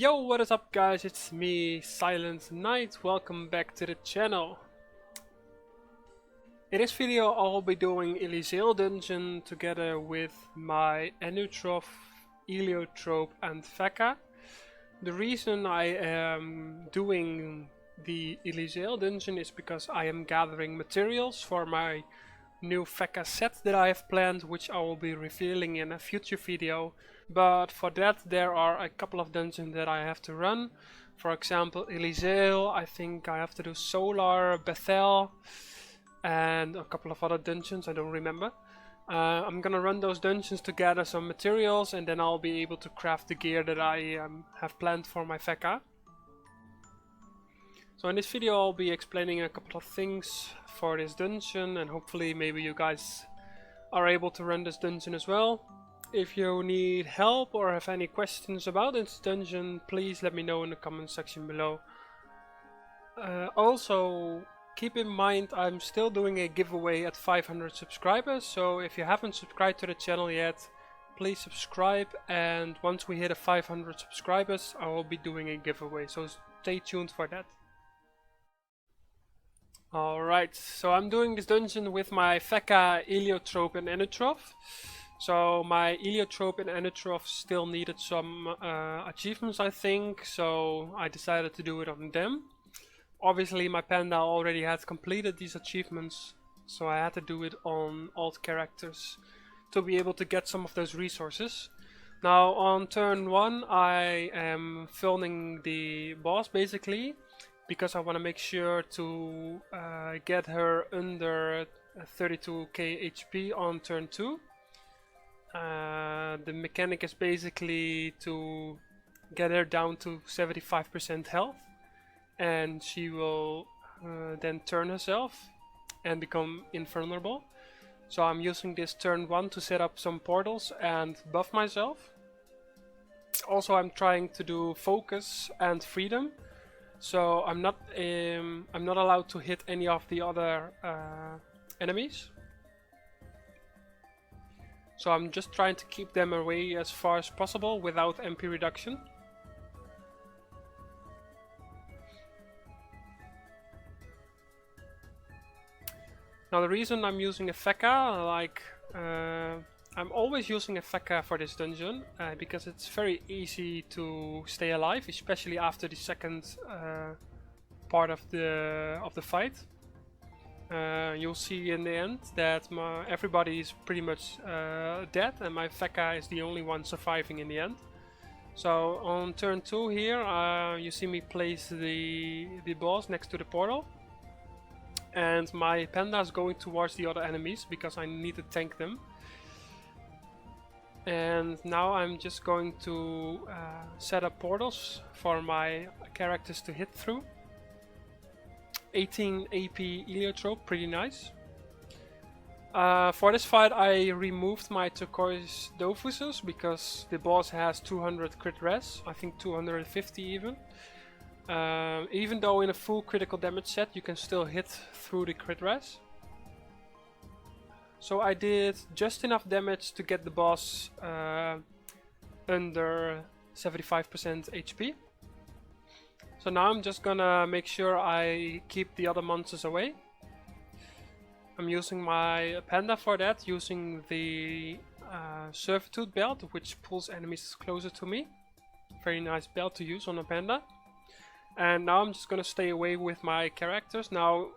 Yo, what is up guys, it's me, Silent Knight. Welcome back to the channel. In this video I'll be doing Ilyzaelle dungeon together with my Anutrof, Eliotrope and Veka. The reason I am doing the Ilyzaelle dungeon is because I am gathering materials for my new Veka set that I have planned, which I will be revealing in a future video. But for that there are a couple of dungeons that I have to run. For example, Ilyzaelle, I think I have to do Solar, Bethel, and a couple of other dungeons, I don't remember. I'm gonna run those dungeons to gather some materials, and then I'll be able to craft the gear that I have planned for my Veka. So in this video I'll be explaining a couple of things for this dungeon, and hopefully maybe you guys are able to run this dungeon as well. If you need help or have any questions about this dungeon, please let me know in the comment section below. Also, keep in mind I'm still doing a giveaway at 500 subscribers, so if you haven't subscribed to the channel yet, please subscribe, and once we hit 500 subscribers I will be doing a giveaway, so stay tuned for that. Alright, so I'm doing this dungeon with my Veka, Eliotrope and Anutrof. So my Eliotrope and Anutrof still needed some achievements, I think, so I decided to do it on them. Obviously my panda already had completed these achievements, so I had to do it on alt characters to be able to get some of those resources. Now on turn 1 I am filming the boss basically, because I want to make sure to get her under 32k HP on turn 2. The mechanic is basically to get her down to 75% health, and she will then turn herself and become invulnerable. So I'm using this turn 1 to set up some portals and buff myself. Also I'm trying to do focus and freedom, so I'm not allowed to hit any of the other enemies. So I'm just trying to keep them away as far as possible without MP reduction. Now the reason I'm using a Veka, I'm always using a Veka for this dungeon, because it's very easy to stay alive, especially after the second part of the fight. You'll see in the end that everybody is pretty much dead, and my Veka is the only one surviving in the end. So on turn 2 here, you see me place the boss next to the portal, and my panda is going towards the other enemies because I need to tank them. And now I'm just going to set up portals for my characters to hit through. 18 AP Eliotrope, pretty nice. For this fight I removed my turquoise Dofuses because the boss has 200 crit res, I think 250 even. Even though in a full critical damage set you can still hit through the crit res. So I did just enough damage to get the boss under 75% HP. So now I'm just gonna make sure I keep the other monsters away. I'm using my panda for that, using the servitude belt, which pulls enemies closer to me. Very nice belt to use on a panda. And now I'm just gonna stay away with my characters. Now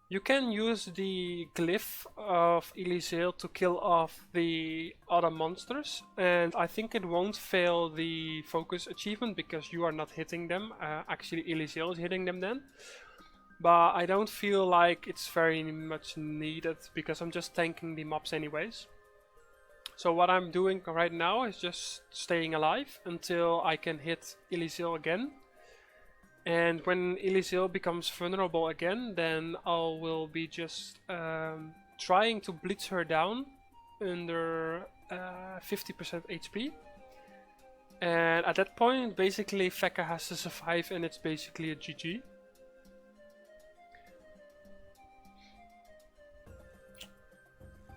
you can use the glyph of Ilyzaelle to kill off the other monsters, and I think it won't fail the focus achievement because you are not hitting them. Actually Ilyzaelle is hitting them then, but I don't feel like it's very much needed because I'm just tanking the mobs anyways. So what I'm doing right now is just staying alive until I can hit Ilyzaelle again. And when Ilyzaelle becomes vulnerable again, then I will be just trying to blitz her down under 50% HP. And at that point, basically Veka has to survive, and it's basically a GG.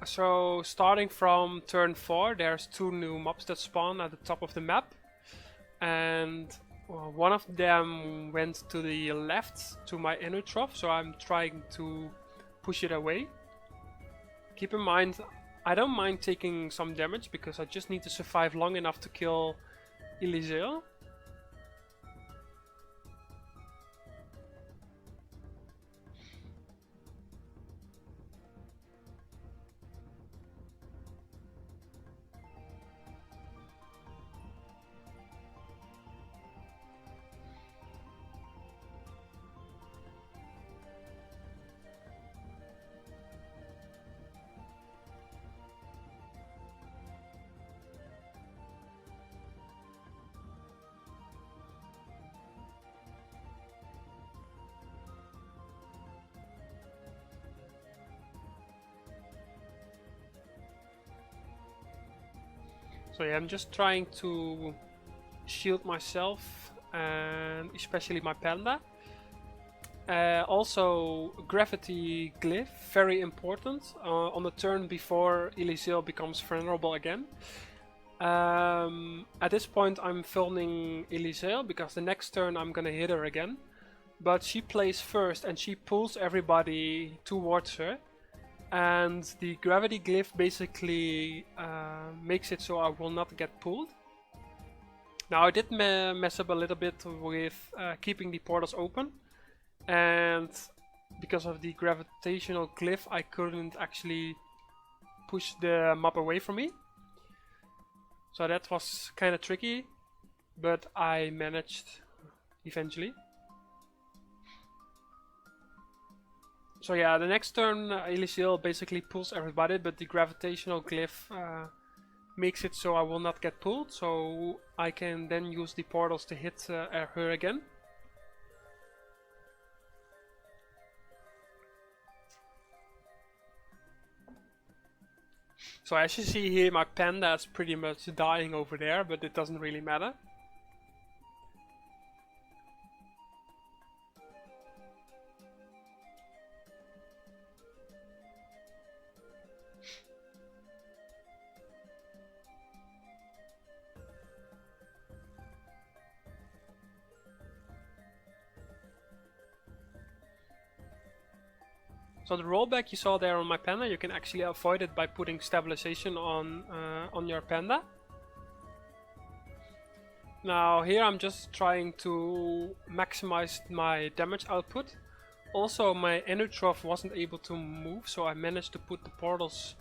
So starting from turn 4, there's 2 new mobs that spawn at the top of the map. And one of them went to the left to my inner trough, so I'm trying to push it away. Keep in mind, I don't mind taking some damage because I just need to survive long enough to kill Ilyzaelle. So yeah, I'm just trying to shield myself and especially my panda. Also, gravity glyph, very important on the turn before Ilyzaelle becomes vulnerable again. At this point I'm filming Ilyzaelle because the next turn I'm gonna hit her again. But she plays first and she pulls everybody towards her. And the gravity glyph basically makes it so I will not get pulled. Now I did mess up a little bit with keeping the portals open, and because of the gravitational glyph I couldn't actually push the mob away from me. So that was kind of tricky, but I managed eventually. So yeah, the next turn Ilyzaelle basically pulls everybody, but the gravitational glyph makes it so I will not get pulled, so I can then use the portals to hit her again. So as you see here, my panda is pretty much dying over there, but it doesn't really matter. So the rollback you saw there on my panda, you can actually avoid it by putting stabilization on your panda. Now here I'm just trying to maximize my damage output. Also my Enu trough wasn't able to move, so I managed to put the portals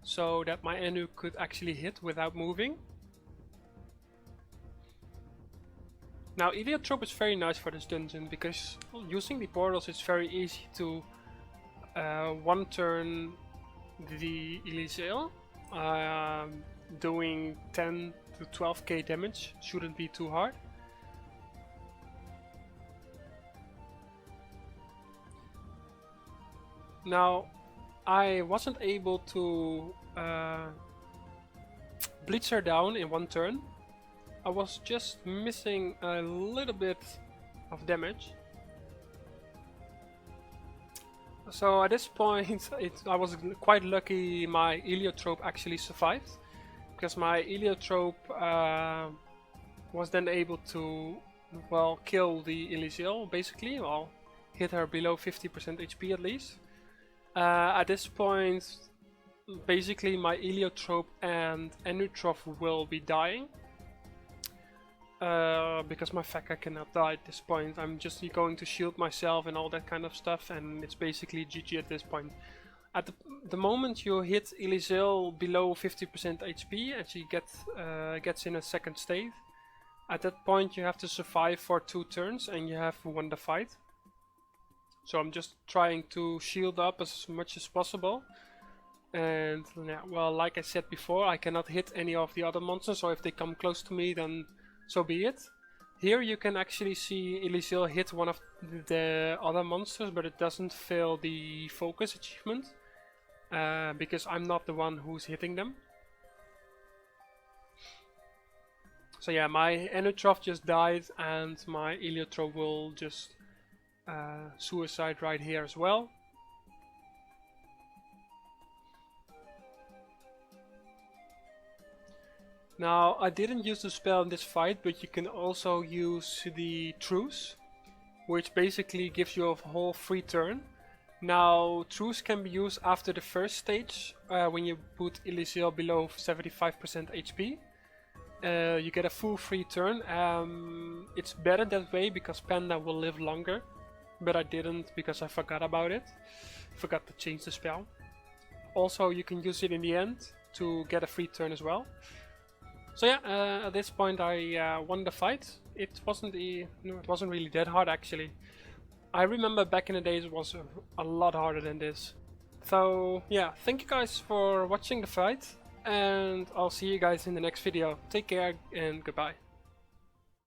so that my Enu could actually hit without moving. Now Ilyzaelle is very nice for this dungeon because using the portals it's very easy to one turn the Ilyzaelle. Doing 10 to 12k damage shouldn't be too hard. Now I wasn't able to blitz her down in one turn. I was just missing a little bit of damage. So at this point I was quite lucky my Ilyzaelle actually survived, because my Ilyzaelle was then able to, well, kill the Ilyzaelle basically, well, hit her below 50% HP at least. At this point basically my Ilyzaelle and Enu trough will be dying. Because my Feka cannot die at this point. I'm just going to shield myself and all that kind of stuff, and it's basically GG at this point. At the moment you hit Ilyzaelle below 50% HP and she gets in a second state, at that point you have to survive for 2 turns and you have won the fight. So I'm just trying to shield up as much as possible. And yeah, well, like I said before, I cannot hit any of the other monsters, so if they come close to me then so be it. Here you can actually see Ilyzaelle hit one of the other monsters, but it doesn't fail the focus achievement, because I'm not the one who's hitting them. So yeah, my Enu trough just died and my Ilyzaelle will just suicide right here as well. Now, I didn't use the spell in this fight, but you can also use the Truce, which basically gives you a whole free turn. Now, Truce can be used after the first stage, when you put Ilyzaelle below 75% HP. You get a full free turn. It's better that way because Panda will live longer, but I didn't because I forgot about it. Forgot to change the spell. Also, you can use it in the end to get a free turn as well. So yeah, at this point I won the fight. It wasn't really that hard actually. I remember back in the days it was a lot harder than this. So yeah, thank you guys for watching the fight, and I'll see you guys in the next video. Take care and goodbye.